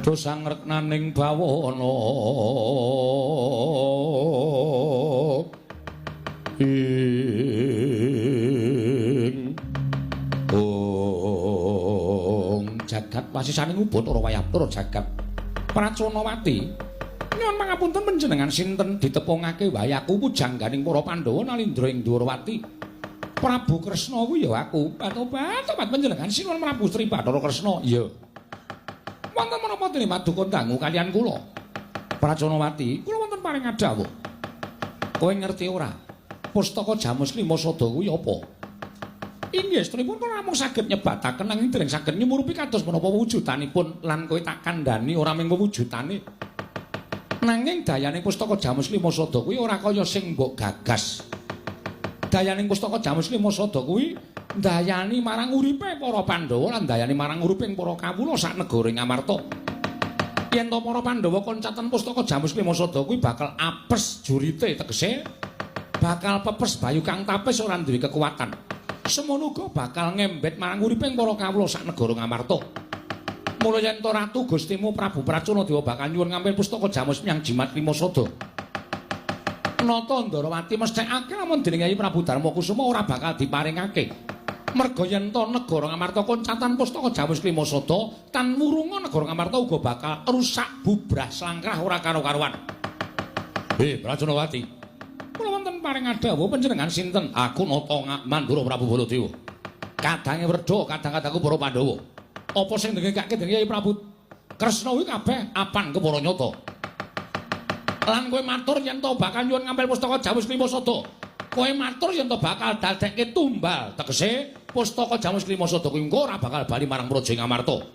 Dosang reknaning bawana ing jagat pasisaning ubot ora wayah tur jagat Praconawati nyuwun pangapunten panjenengan sinten ditepungake wayaku pujangganing para Pandhawa nalindra ing Dwarawati Prabu Kresna kuwi ya aku patobat panjenengan sinuwun Prabu Sri Bathara Kresna iya wonten menapa dene madukun dangu kalian kula Praconawati kula wonten paring adhawuh kowe ngerti ora pustaka Jamus Lima Sada kuwi apa inggih sedherepipun kula namung saged nyebataken nanging dereng saged nyumurupi kados menapa wujudanipun lan kowe tak kandhani ora mung wujudane nanging dayane pustaka Jamus Lima Sada kuwi ora kaya sing mbok gagas dayaning pustaka Jamus Lima Sada kuwi ndayani marang uripe para Pandhawa lan ndayani marang uriping para kawula sak negaring Amarta. Yen to para Pandhawa koncatan pustaka Jamus Lima Sada kuwi bakal apes jurite tegese bakal pepes bayu kang tapis ora duwe kekuatan. Semono uga bakal ngembet marang uriping para kawula sak negara Amarta. Mula yen to ratu Gustimu Prabu Pracunadewa bakal nyuwun ngambil pustaka Jamus Myang Jimat Lima Sada. Nata Ndarawati mesthekake lamun dening Kyai Prabu Darmakusuma ora bakal diparingake. Merga yen to negara Ngamarta koncatan pustaka Jamus Lima Sada tan murunga negara Ngamarta uga bakal rusak bubrah slangkrah ora karo-karuan. Praconawati. Kula wonten paring adhawuh panjenengan sinten? Aku Nata Mandura Prabu Baladewa. Kadange Werda, kadang-kadangku para Pandhawa. Apa sing ndengekake dening Kyai Prabu Kresna kuwi kabeh apan kepara nyata. Lan kowe matur yen to bakal nyuwun ngambil pustaka Jamus Lima Sada. Kowe matur yen to bakal dadekke tumbal tegese pustaka Jamus Lima Sada kuwi engko ora bakal bali marang Praja Ngamarta.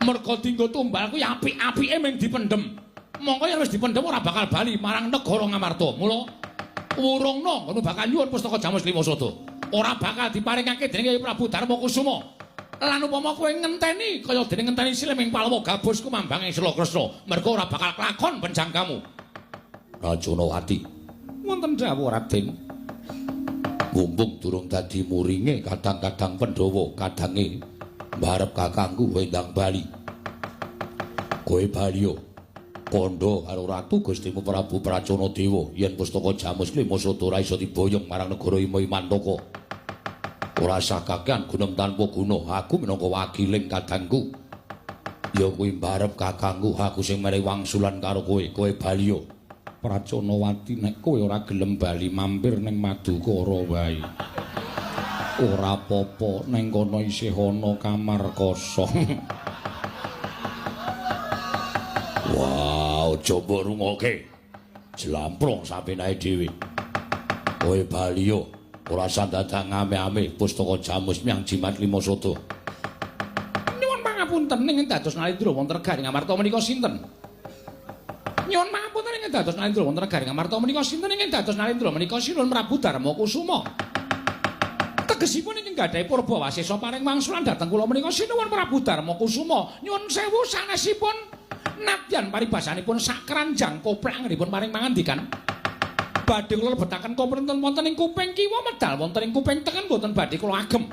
Merga dinggo tumbal kuwi apik-apike mung dipendhem. Mongko yen wis dipendhem ora bakal bali marang negara Ngamarta. Mula wurungna ngono bakal nyuwun pustaka Jamus Lima Sada. Ora bakal diparingake dening Kyai Prabu Darmakusuma. Lan upama kowe ngenteni kaya dene ngenteni Sliming Palawa Gabus kumambang ing Sela Kresna, merga ora bakal klakon penjangkamu. Raconawati. Wonten dawuh Raden. Mumpung durung dadi muringe kadang-kadang Pandhawa kadange mbarep kakangku wendang bali. Kowe baliya kandha karo Ratu Gustimu Prabu Pracunadewa yen pustaka Jamus Lima Sada ora isa diboyong marang negara Imantaka. Ora sakakean gunem tanpa guna aku minangka wakiling kadangku. Ya kuwi mbarep kakangku aku sing menehi wangsulan karo kowe baliya. Praconawati nek kowe ora gelem bali mampir ning Madukara wae. Ora apa-apa ning kono isih ana kamar kosong. Wow, coba rungokke. Jlamprong sapenae dhewe. Kowe baliya ora sandadang ame-ame pustaka Jamus Myang Jimat Lima Sada. Nyuwun pangapunten ing dados nalindra wonten negaring Amarta menika sinten? Nyuwun pangapunten ing dados nalindra wonten negaring Amarta menika sinten ing dados nalindra menika Sinuwun Prabu Darmakusuma. Tegesipun ing gadhahi purba wasesa paring wangsulan dhateng kula menika Sinuwun Prabu Darmakusuma. Nyuwun sewu sanesipun nadyan paribasanipun sak kranjang koprak ngripun paring mangandikan. Badhe kula lebetaken komprenten wonten ing kuping kiwa medal wonten ing kuping tengen boten badhe kula agem.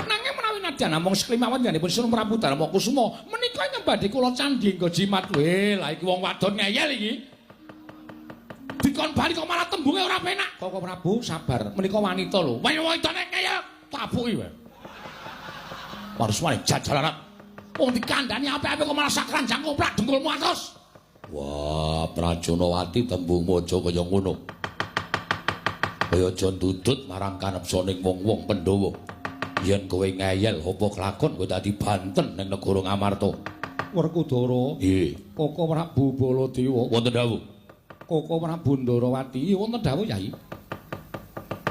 Nanging menawi nadyan namung seklimawan yanipun Sinuwun Prabu Darmakusuma menika ing badhe kula candhi nggo jimat. Lah iki wong wadon ngeyel iki. Dikon bali kok malah tembunge ora penak. Kok Prabu sabar, menika wanita lho. Wanitane ngeyel tabuki wae. Warswane jajalanan. Wong dikandhani apik-apik kok malah sak kranjang koprak dengkulmu atos. Wah, Praconawati tembungmu aja kaya ngono. Kaya aja ndudut marang kanepsaning wong-wong Pandhawa. Yen kowe ngeyel apa kelakon kowe dadi banten ning negara Ngamarta. Werkudara. Nggih. Koko Prabu Baladewa. Wonten dawuh. Koko Prabu Ndarawati. Wonten dawuh, Yai.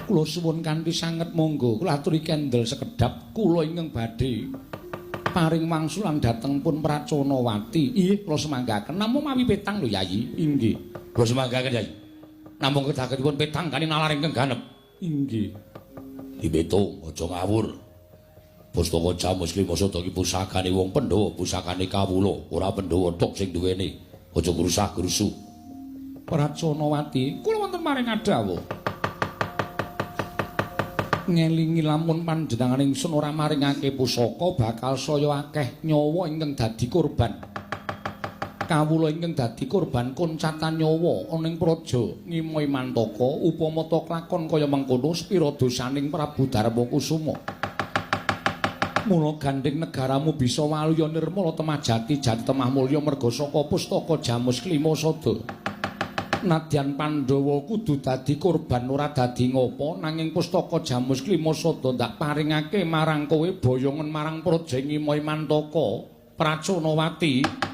Kula suwun kanthi sanget monggo kula aturi kendel sekedhap kula ingkang badhe paring wangsulan dhateng pun Praconawati. Nggih, kula semanggaken namung mawi petang lho, Yayi. Inggih. Kula semanggaken, Yayi. Namung kedhagetipun petang kani nalar ingkang ganep. Inggih. Dibetung aja ngawur. Pustaka Jamus Lima Sada iki pusakane wong Pandhawa, pusakane kawula, ora Pandhawa tok sing duweni. Aja grusah-grusu. Praconawati, kula wonten maring adhawuh. ngelingi lamun panjenengan ingsun ora maringake pusaka bakal saya akeh nyawa ingkang dadi korban. Kawula ingkang dadi korban koncatan nyawa ana ing praja Ngimoi Mantaka upama ta klakon kaya mengkono sepira dosaning Prabu Darmakusuma. Mula gandeng negaramu bisa waluya nirmala temajati jati temah mulya merga saka pustaka Jamus Klimasada. Nadyan Pandhawa kudu dadi korban ora dadi ngopo nanging pustaka Jamus Klimasada ndak paringake marang kowe boyongan marang praja Ngimoi Mantaka Pracanawati.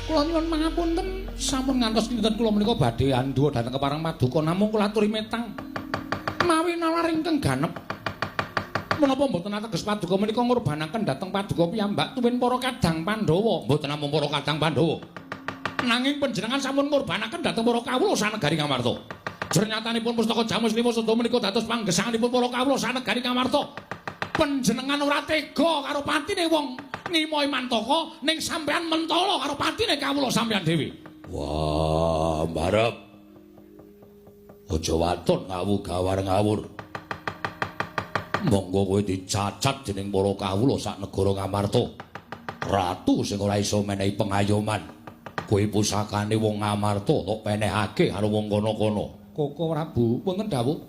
Kula nyuwun pangapunten sampun ngantos kinten kula menika badhe andhuwa dhateng kepareng paduka namung kula aturi metang mawi nalar ingkang ganep menapa mboten ateges paduka menika ngurbanaken dhateng paduka piyambak tuwin para kadang Pandhawa mboten namung para kadang Pandhawa nanging panjenengan sampun ngurbanaken dhateng para kawula sanegari Ngamarta jernyatanipun pustaka Jamus Klimasada menika dados panggesanganipun para kawula sanegari Ngamarta panjenengan ora tega karo patine wong Ngimoi Mantaka ning sampean mentala karo patine kawula sampean dhewe. Wah, mbarep. Aja waton ngawu-gawar ngawur. Monggo kowe dicacat dening para kawula sak negara Ngamarta. Ratu sing ora iso menehi pengayoman. Kowe pusakane wong Ngamarta tok penehake karo wong kono-kono. Koko Prabu, wonten dawuh.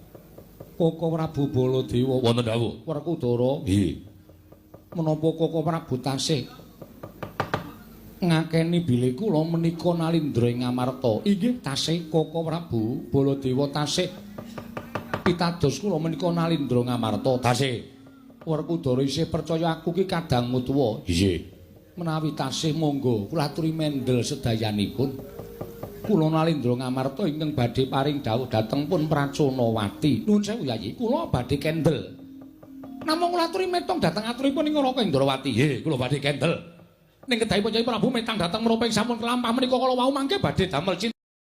Koko Prabu Baladewa wonten dawuh. Werkudara. Nggih. Menapa Koko Prabu tasih ngakeni bilih kula menika nalindra ing Ngamarta. Inggih tasih Koko Prabu Baladewa tasih pitados kula menika nalindra Ngamarta. Tasih. Werkudara isih percaya aku ki kadang mutuwa. Nggih. Menawi tasih monggo kula aturi mendel sedayanipun. Kula nalindra Ngamarta ingkang badhe paring dawuh dhateng pun Pracanawati. Nuwun sewu Yayi, kula badhe kendel. Namung kula aturi metong dhateng aturipun ing Raka Indrawati. Nggih, kula badhe kendel. Ning kedahipun Kyai Prabu metang dhateng menapa ing sampun kelampah menika kala wau mangke badhe damel